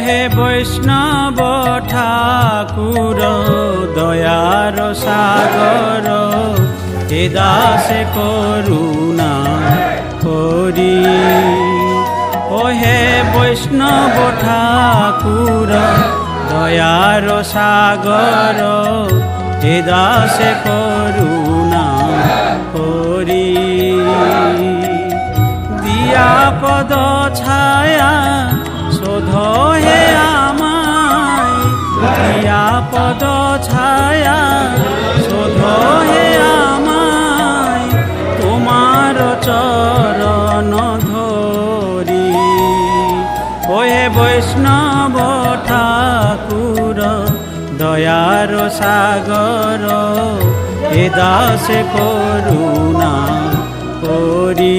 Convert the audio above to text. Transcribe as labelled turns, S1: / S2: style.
S1: হে বৈষ্ণব ঠাকুর দয়ার সাগর, হে দাসে করুণা করি। ও হে বৈষ্ণব ঠাকুর দয়ার সাগর, হে দাসে করুণা করি। দিয়া পদ ছায়া শোধ হে আমায়, দিয়া পদ ছায়া শোধ হে আমায়, তোমার চরণ ধরি। ও হে বৈষ্ণব ঠাকুর দয়ার সাগর, হে দাসে করুণা করি।